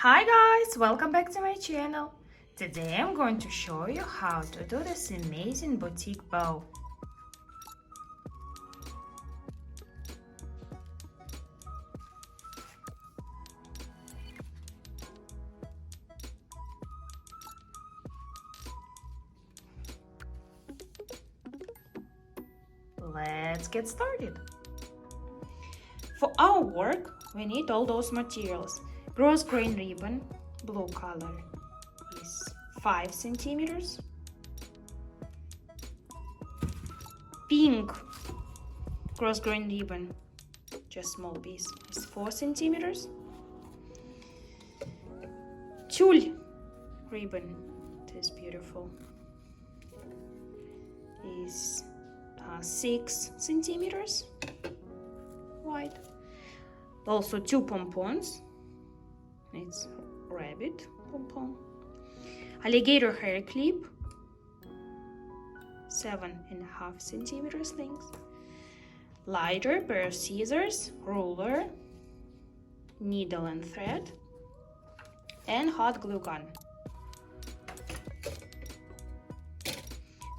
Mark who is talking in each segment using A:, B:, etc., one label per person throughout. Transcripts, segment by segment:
A: Hi guys, welcome back to my channel. Today I'm going to show you how to do this amazing boutique bow. Let's get started. For our work, we need all those materials. Grosgrain ribbon, blue color, is 5 centimeters. Pink grosgrain ribbon, just small piece, is 4 centimeters. Tulle ribbon, this beautiful, is 6 centimeters wide. Also 2 pom poms. It's rabbit pom pom. Alligator hair clip, 7.5 centimeters length. Lighter pair of scissors, ruler, needle and thread, and hot glue gun.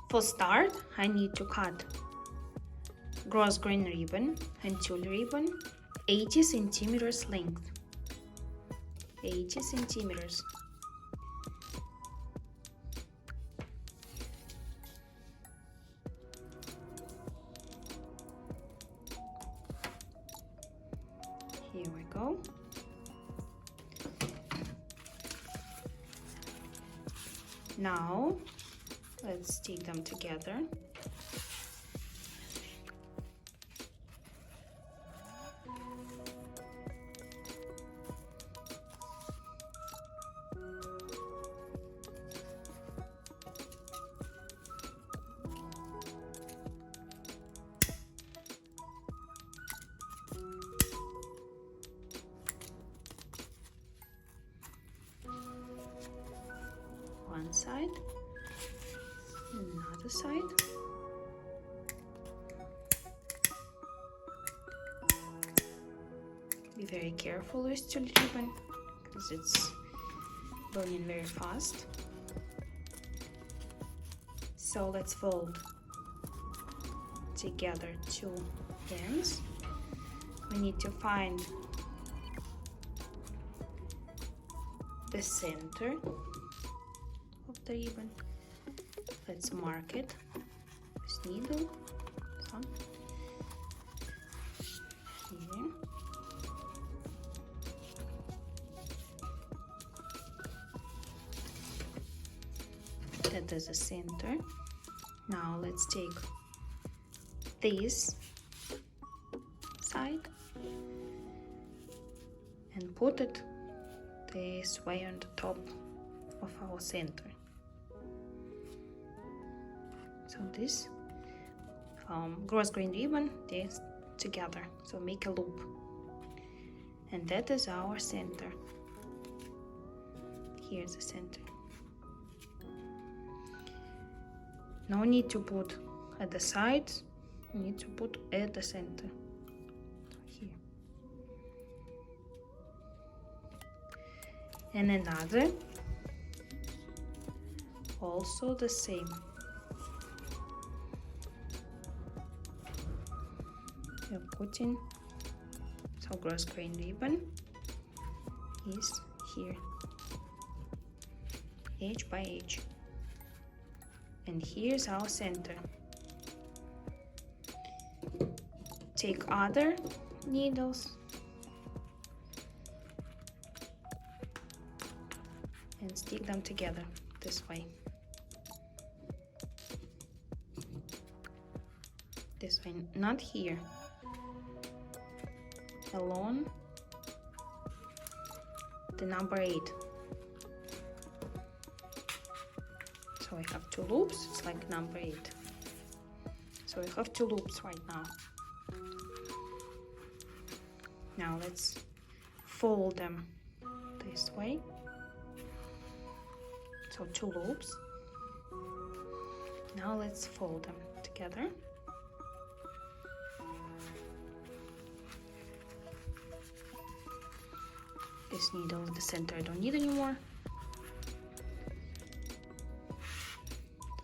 A: For start, I need to cut grosgrain ribbon and tulle ribbon 80 centimeters length. 80 centimeters. Here we go. Now let's stick them together. One side, another side. Be very careful with tulle ribbon because it's burning very fast. So let's fold together two ends. We need to find the center of the ribbon. Let's mark it with needle. Here. That is the center. Now let's take this side and put it this way on the top of our center. So this grosgrain ribbon, this together, so make a loop, and that is our center. Here's the center. No need to put at the sides, you need to put at the center. Here. And another, also the same. You're putting, so grosgrain ribbon is here, edge by edge. And here's our center. Take other needles and stick them together this way. This way, not here. Along the number 8. So I have 2 loops, it's like number 8. So I have 2 loops right now. Now let's fold them this way. So 2 loops. Now let's fold them together. This needle in the center I don't need anymore.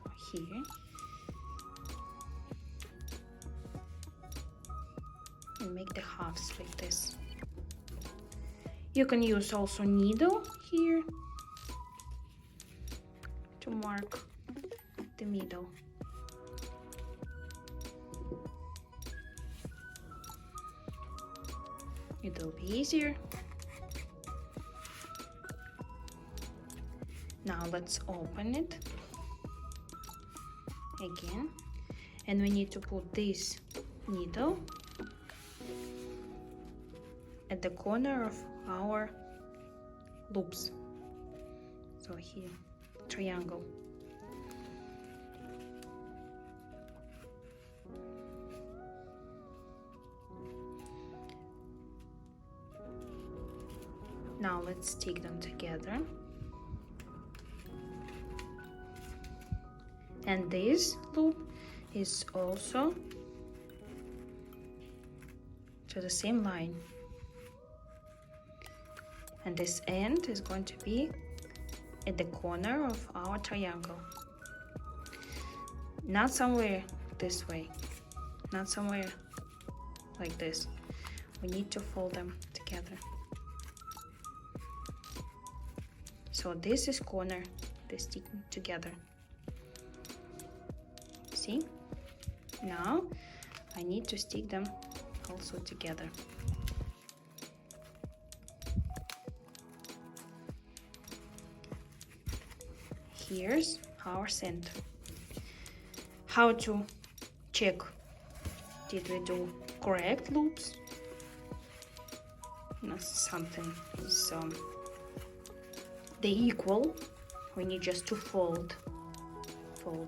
A: So here. And make the halves like this. You can use also needle here to mark the middle. It will be easier. Now let's open it again, and we need to put this needle at the corner of our loops. So here, triangle. Now let's stick them together. And this loop is also to the same line. And this end is going to be at the corner of our triangle. Not somewhere this way, not somewhere like this. We need to fold them together. So this is corner, they're sticking together. See? Now I need to stick them also together. Here's our center. How to check, did we do correct loops? Not something is they equal. We need just to fold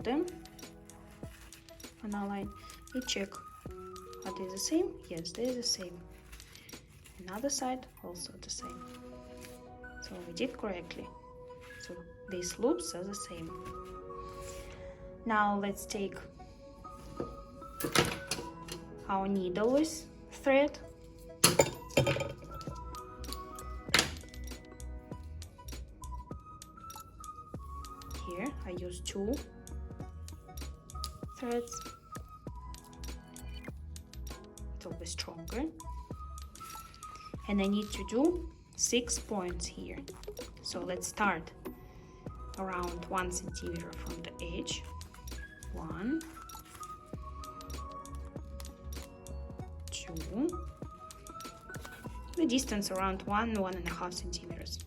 A: them on our line. We check, are they the same? Yes, they're the same. Another side also the same. So we did correctly. So these loops are the same. Now let's take our needle with thread. Here I use 2 threads. It will be stronger. And I need to do 6 points here. So let's start around 1 centimeter from the edge. 1, 2, the distance around 1.5 centimeters.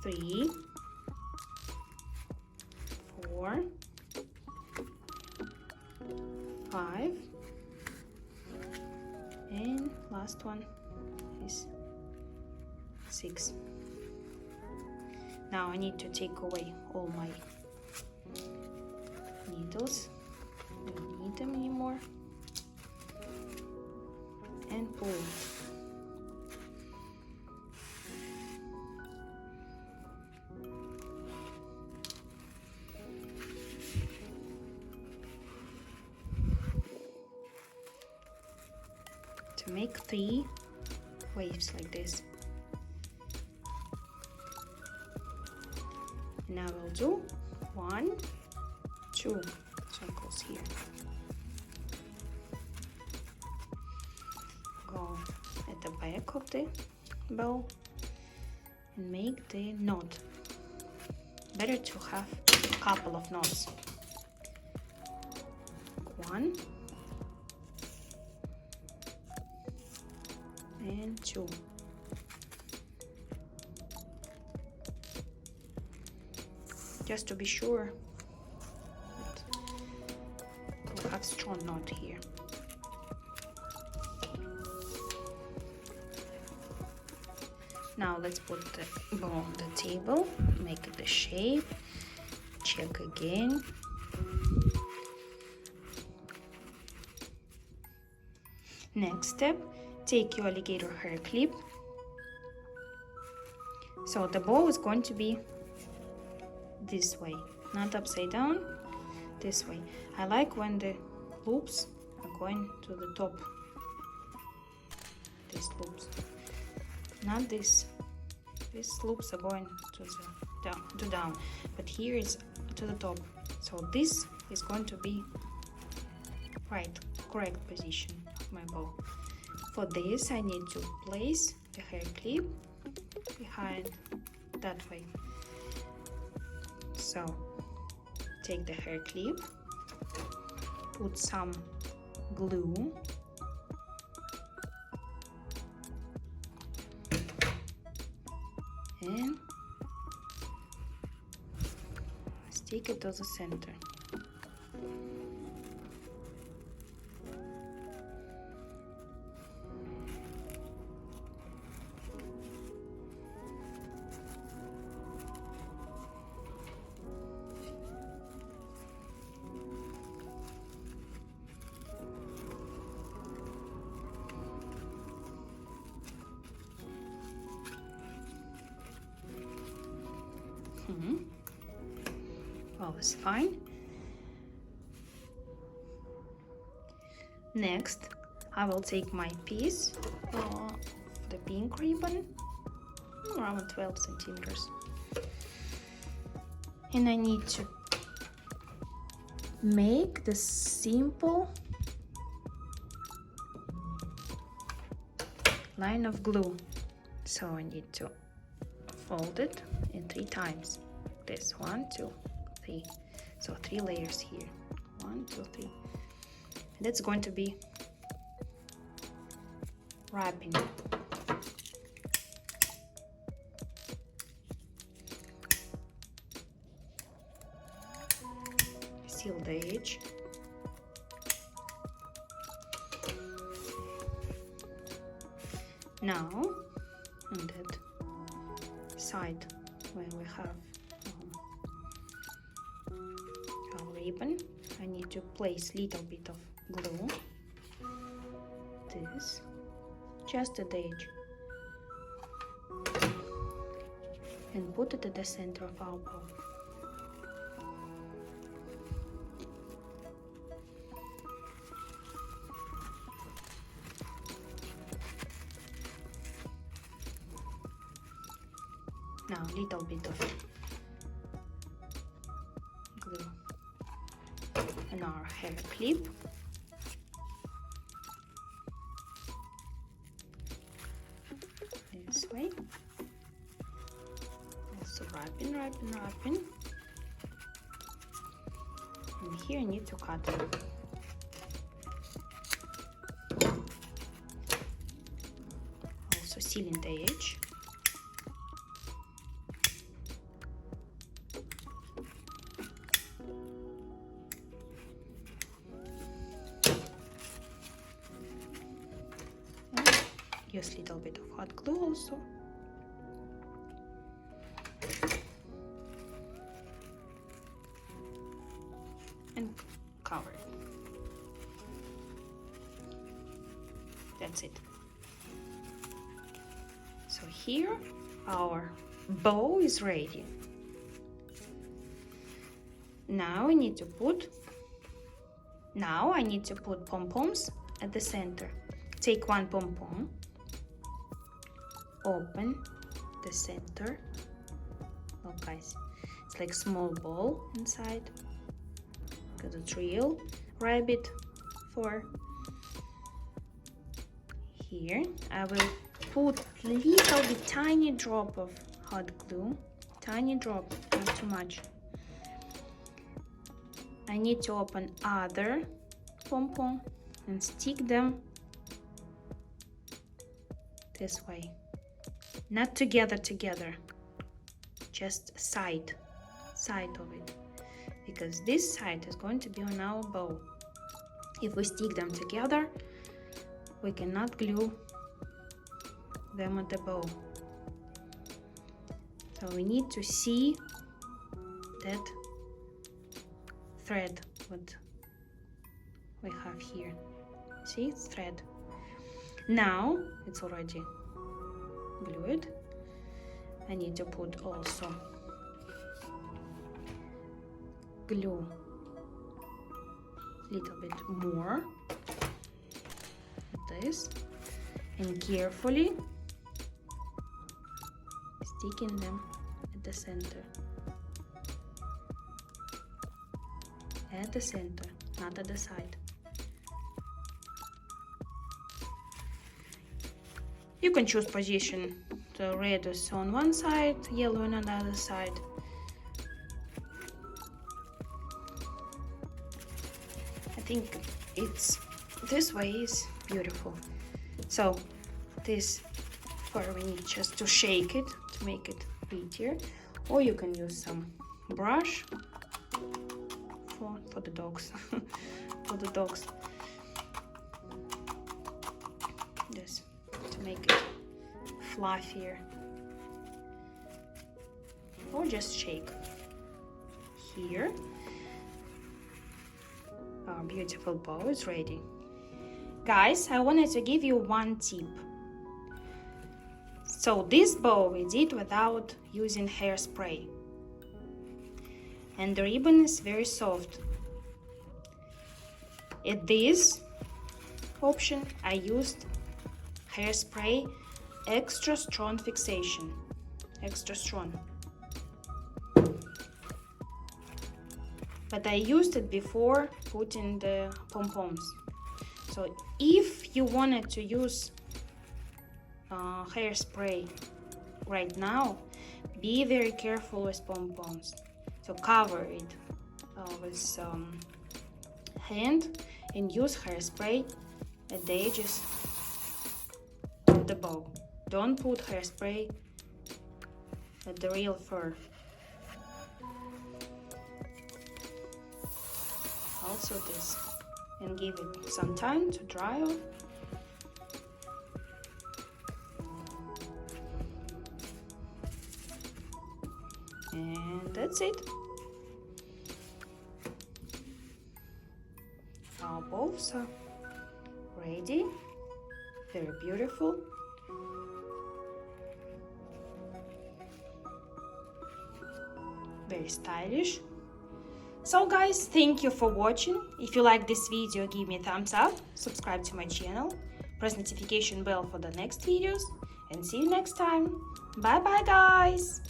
A: 3, 4, 5, and last one is 6. Now I need to take away all my needles, don't need them anymore, and pull. To make 3 waves like this. Now we'll do 1, 2 circles here. Go at the back of the bow and make the knot. Better to have a couple of knots. 1 and 2. Just to be sure that we'll have strong knot here. Now let's put the bow on the table, make it the shape, check again. Next step, take your alligator hair clip. So the bow is going to be this way, not upside down, this way. I like when the loops are going to the top, these loops, not this These loops are going to the down, but here is to the top. So this is going to be correct position of my bow. For this, I need to place the hair clip behind that way. So take the hair clip, put some glue, and stick it to the center. Well, it's fine. Next, I will take my piece, the pink ribbon, around 12 centimeters, and I need to make the simple line of glue. So I need to fold it in 3 times. This 1, 2, 3. So 3 layers here. 1, 2, 3. And that's going to be wrapping. Seal the edge. Now, on that side where we have our ribbon, I need to place little bit of glue, this, just at the edge, and put it at the center of our bow. Now a little bit of glue on our hair clip. This way. Also wrapping. And here I need to cut it. Also sealing the edge. Use a little bit of hot glue also. And cover it. That's it. So here our bow is ready. Now I need to put pom-poms at the center. Take one pom-pom, open the center. Look guys, it's like small ball inside, because it's real rabbit fur. Here I will put little bit tiny drop of hot glue, tiny drop, not too much. I need to open other pom-pom and stick them this way. Not together, just side of it, because this side is going to be on our bow. If we stick them together, we cannot glue them at the bow. So we need to see that thread, what we have here. See, it's thread. Now it's already glued. I need to put also glue a little bit more, like this, and carefully sticking them at the center. At the center, not at the side. You can choose position. The red is on one side, yellow on the other side. I think it's this way is beautiful. So this part we need just to shake it to make it prettier, or you can use some brush for the dogs. For the dogs. This to make it fluffier, or just shake. Here our beautiful bow is ready. Guys, I wanted to give you one tip. So this bow we did without using hairspray, and the ribbon is very soft. At this option I used hairspray extra strong fixation, extra strong, but I used it before putting the pom-poms. So if you wanted to use hairspray right now, be very careful with pom-poms. So cover it with hand and use hairspray at the edges of the bow. Don't put hairspray at the real fur. Also this, and give it some time to dry off. And that's it. Our bows are ready. Very beautiful. Very stylish. So guys, thank you for watching. If you like this video, give me a thumbs up, subscribe to my channel, press notification bell for the next videos, and see you next time. Bye bye guys!